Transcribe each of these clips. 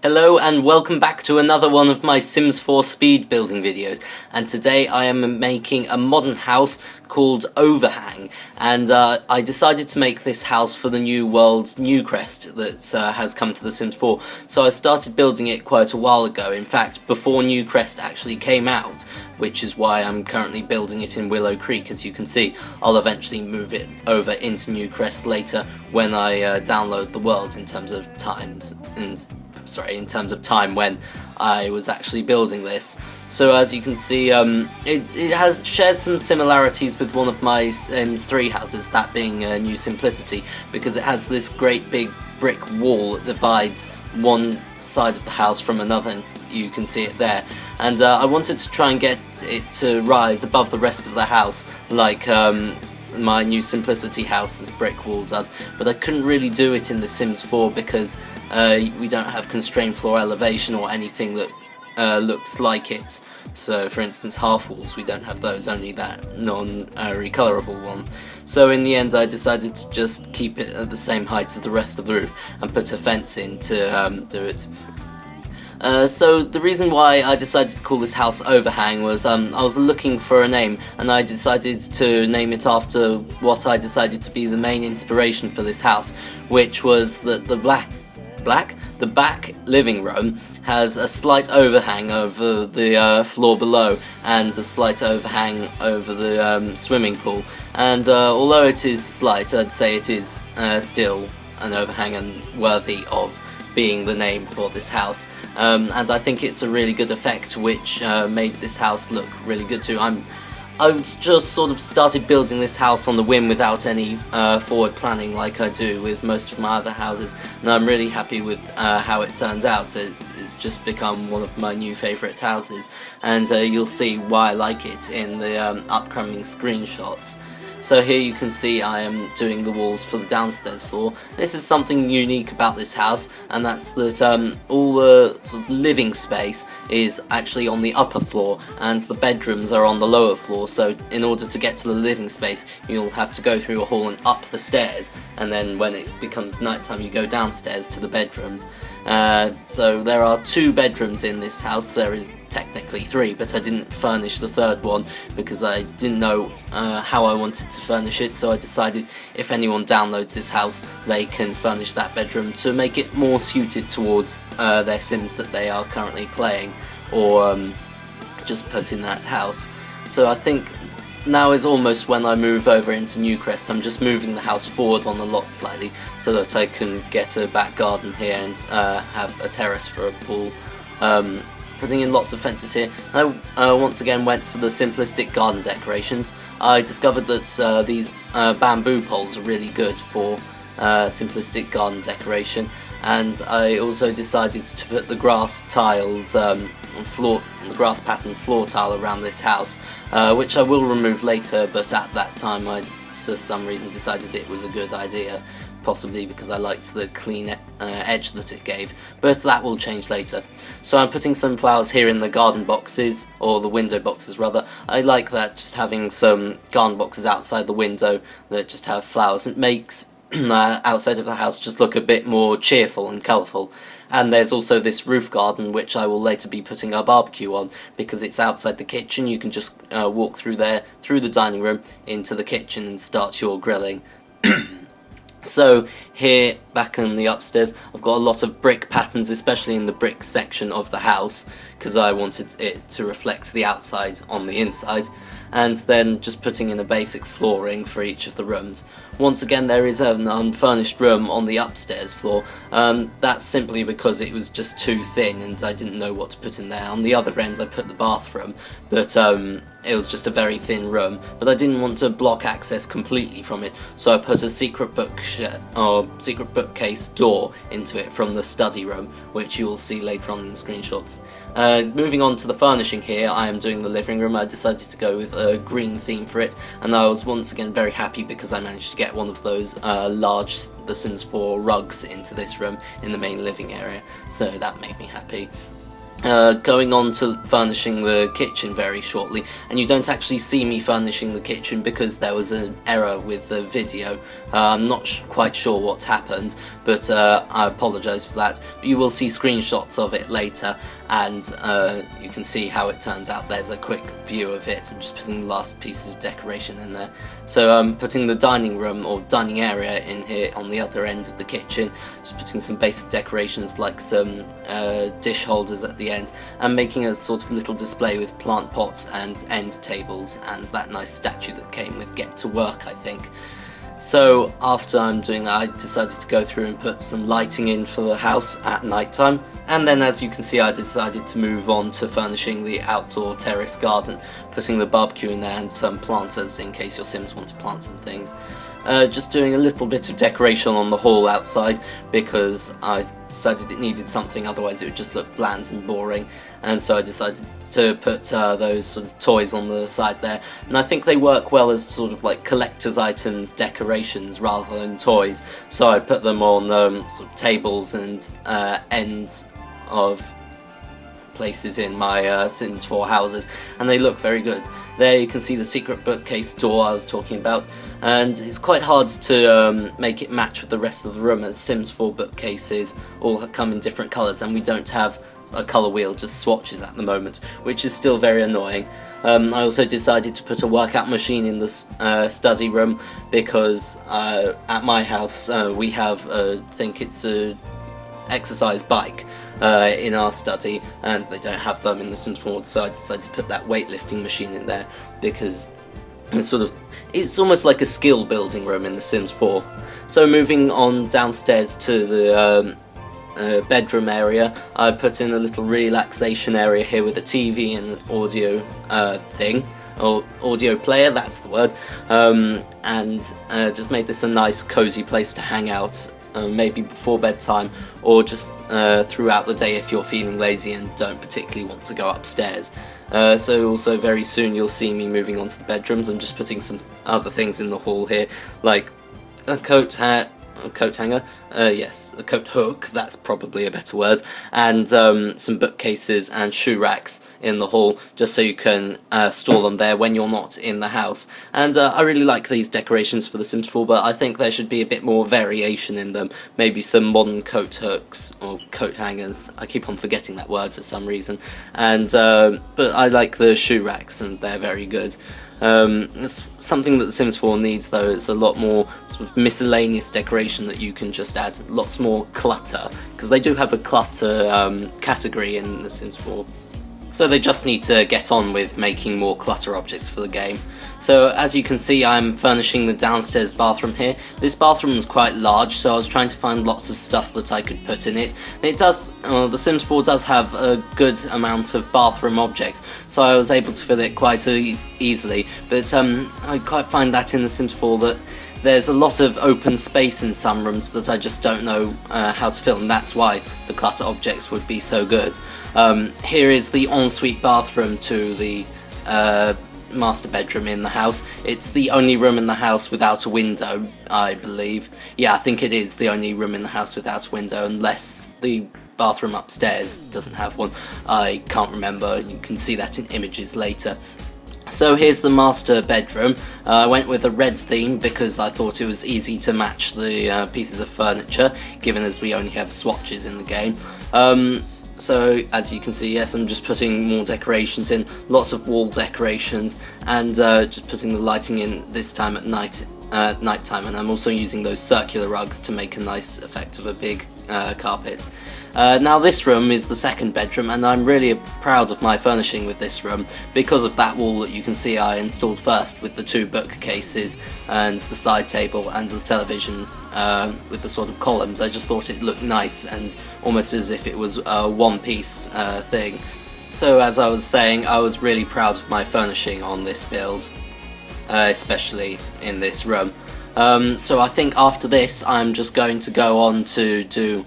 Hello and welcome back to another one of my Sims 4 speed building videos, and today I am making a modern house called Overhang, and I decided to make this house for the new world's new crest that has come to The Sims 4, so I started building it quite a while ago, in fact before New Crest actually came out, which is why I'm currently building it in Willow Creek. As you can see, I'll eventually move it over into New Crest later when I download the world in terms of in terms of time when I was actually building this. So as you can see, it shares some similarities with one of my Sims 3 houses, that being New Simplicity, because it has this great big brick wall that divides one side of the house from another, and you can see it there. And I wanted to try and get it to rise above the rest of the house, like my New Simplicity house's brick wall does, but I couldn't really do it in The Sims 4 because we don't have constrained floor elevation or anything that looks like it. So for instance, half walls, we don't have those, only that non-recolorable one. So in the end I decided to just keep it at the same height as the rest of the roof and put a fence in to do it. So the reason why I decided to call this house Overhang was I was looking for a name, and I decided to name it after what I decided to be the main inspiration for this house, which was that the back living room has a slight overhang over the floor below and a slight overhang over the swimming pool, and although it is slight, I'd say it is still an overhang and worthy of being the name for this house, and I think it's a really good effect which made this house look really good too. I just sort of started building this house on the whim without any forward planning like I do with most of my other houses, and I'm really happy with how it turned out. It's just become one of my new favourite houses, and you'll see why I like it in the upcoming screenshots. So here you can see I am doing the walls for the downstairs floor. This is something unique about this house, and that's that all the sort of living space is actually on the upper floor and the bedrooms are on the lower floor, so in order to get to the living space you'll have to go through a hall and up the stairs, and then when it becomes nighttime you go downstairs to the bedrooms. So there are 2 bedrooms in this house. There is technically 3, but I didn't furnish the third one because I didn't know how I wanted to furnish it, so I decided if anyone downloads this house they can furnish that bedroom to make it more suited towards their Sims that they are currently playing, or just put in that house. So I think now is almost when I move over into New Crest. I'm just moving the house forward on the lot slightly so that I can get a back garden here and have a terrace for a pool. Putting in lots of fences here. I once again went for the simplistic garden decorations. I discovered that these bamboo poles are really good for simplistic garden decoration, and I also decided to put the grass tiled the grass pattern floor tile around this house, which I will remove later, but at that time I for some reason decided it was a good idea, possibly because I liked the clean edge that it gave, but that will change later. So I'm putting some flowers here in the garden boxes, or the window boxes rather. I like that, just having some garden boxes outside the window that just have flowers. It makes outside of the house just look a bit more cheerful and colourful. And there's also this roof garden which I will later be putting a barbecue on, because it's outside the kitchen. You can just walk through there, through the dining room, into the kitchen and start your grilling. So here, back in the upstairs, I've got a lot of brick patterns, especially in the brick section of the house, because I wanted it to reflect the outside on the inside, and then just putting in a basic flooring for each of the rooms. Once again, there is an unfurnished room on the upstairs floor. That's simply because it was just too thin and I didn't know what to put in there. On the other end I put the bathroom, but it was just a very thin room, but I didn't want to block access completely from it, so I put a secret bookcase door into it from the study room, which you will see later on in the screenshots. Moving on to the furnishing here, I am doing the living room. I decided to go with a green theme for it, and I was once again very happy because I managed to get one of those large The Sims 4 rugs into this room in the main living area, so that made me happy. going on to furnishing the kitchen very shortly, and you don't actually see me furnishing the kitchen because there was an error with the video. I'm not quite sure what's happened, but I apologise for that. But you will see screenshots of it later, and you can see how it turns out. There's a quick view of it. I'm just putting the last pieces of decoration in there. So I'm putting the dining room or dining area in here on the other end of the kitchen, just putting some basic decorations like some dish holders at the end, and making a sort of little display with plant pots and end tables and that nice statue that came with Get to Work, I think. So after I'm doing that, I decided to go through and put some lighting in for the house at night time, and then as you can see I decided to move on to furnishing the outdoor terrace garden, putting the barbecue in there and some planters in case your Sims want to plant some things. Just doing a little bit of decoration on the hall outside because I decided it needed something, otherwise it would just look bland and boring, and so I decided to put those sort of toys on the side there, and I think they work well as sort of like collector's items decorations rather than toys, so I put them on sort of tables and ends of places in my Sims 4 houses, and they look very good. There you can see the secret bookcase door I was talking about, and it's quite hard to make it match with the rest of the room as Sims 4 bookcases all come in different colours and we don't have a colour wheel, just swatches at the moment, which is still very annoying. I also decided to put a workout machine in the study room because at my house we have, I think it's a exercise bike in our study, and they don't have them in the Sims 4, so I decided to put that weightlifting machine in there because it's almost like a skill building room in the Sims 4. So moving on downstairs to the bedroom area, I put in a little relaxation area here with a TV and an audio thing, or audio player, that's the word, and just made this a nice cozy place to hang out, maybe before bedtime or just throughout the day if you're feeling lazy and don't particularly want to go upstairs. So also very soon you'll see me moving on to the bedrooms. I'm just putting some other things in the hall here, like a coat hanger, yes, a coat hook, that's probably a better word, and some bookcases and shoe racks in the hall, just so you can store them there when you're not in the house. And I really like these decorations for The Sims 4, but I think there should be a bit more variation in them, maybe some modern coat hooks or coat hangers, I keep on forgetting that word for some reason, and but I like the shoe racks and they're very good. It's something that The Sims 4 needs though. It's a lot more sort of miscellaneous decoration that you can just add, lots more clutter, because they do have a clutter category in The Sims 4. So they just need to get on with making more clutter objects for the game. So as you can see, I'm furnishing the downstairs bathroom here. This bathroom is quite large, so I was trying to find lots of stuff that I could put in it. And it does, The Sims 4 does have a good amount of bathroom objects, so I was able to fill it quite easily. But I quite find that in The Sims 4 that there's a lot of open space in some rooms that I just don't know how to fill, and that's why the clutter objects would be so good. Here is the ensuite bathroom to the master bedroom in the house. It's the only room in the house without a window, I believe. Yeah, I think it is the only room in the house without a window, unless the bathroom upstairs doesn't have one. I can't remember, you can see that in images later. So here's the master bedroom. I went with a red theme because I thought it was easy to match the pieces of furniture, given as we only have swatches in the game. So as you can see, yes, I'm just putting more decorations in, lots of wall decorations, and just putting the lighting in this time at nighttime, and I'm also using those circular rugs to make a nice effect of a big carpet. Now this room is the second bedroom, and I'm really proud of my furnishing with this room because of that wall that you can see I installed first with the two bookcases and the side table and the television with the sort of columns. I just thought it looked nice and almost as if it was a one-piece thing. So as I was saying, I was really proud of my furnishing on this build, especially in this room. So I think after this I'm just going to go on to do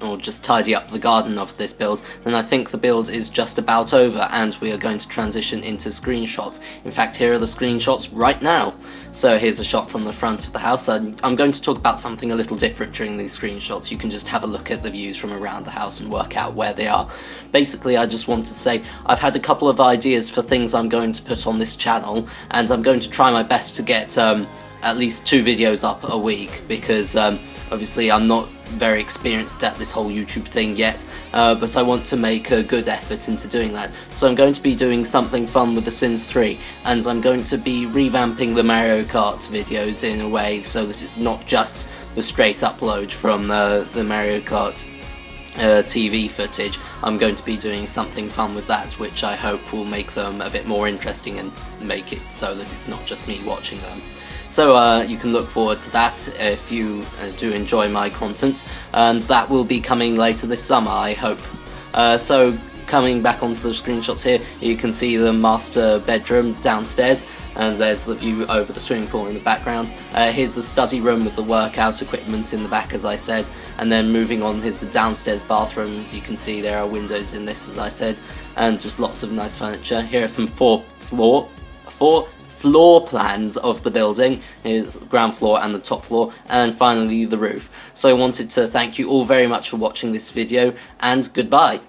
or just tidy up the garden of this build, then I think the build is just about over and we are going to transition into screenshots. In fact, here are the screenshots right now. So here's a shot from the front of the house. I'm going to talk about something a little different during these screenshots. You can just have a look at the views from around the house and work out where they are. Basically, I just want to say I've had a couple of ideas for things I'm going to put on this channel, and I'm going to try my best to get at least 2 videos up a week, because obviously I'm not very experienced at this whole YouTube thing yet, but I want to make a good effort into doing that. So I'm going to be doing something fun with The Sims 3, and I'm going to be revamping the Mario Kart videos in a way so that it's not just the straight upload from the Mario Kart TV footage. I'm going to be doing something fun with that, which I hope will make them a bit more interesting and make it so that it's not just me watching them. So you can look forward to that if you do enjoy my content, and that will be coming later this summer, I hope. So coming back onto the screenshots here, you can see the master bedroom downstairs, and there's the view over the swimming pool in the background. Here's the study room with the workout equipment in the back, as I said, and then moving on, here's the downstairs bathroom. As you can see, there are windows in this, as I said, and just lots of nice furniture. Here are some four floor plans of the building. Here's the ground floor and the top floor, and finally the roof. So I wanted to thank you all very much for watching this video, and goodbye.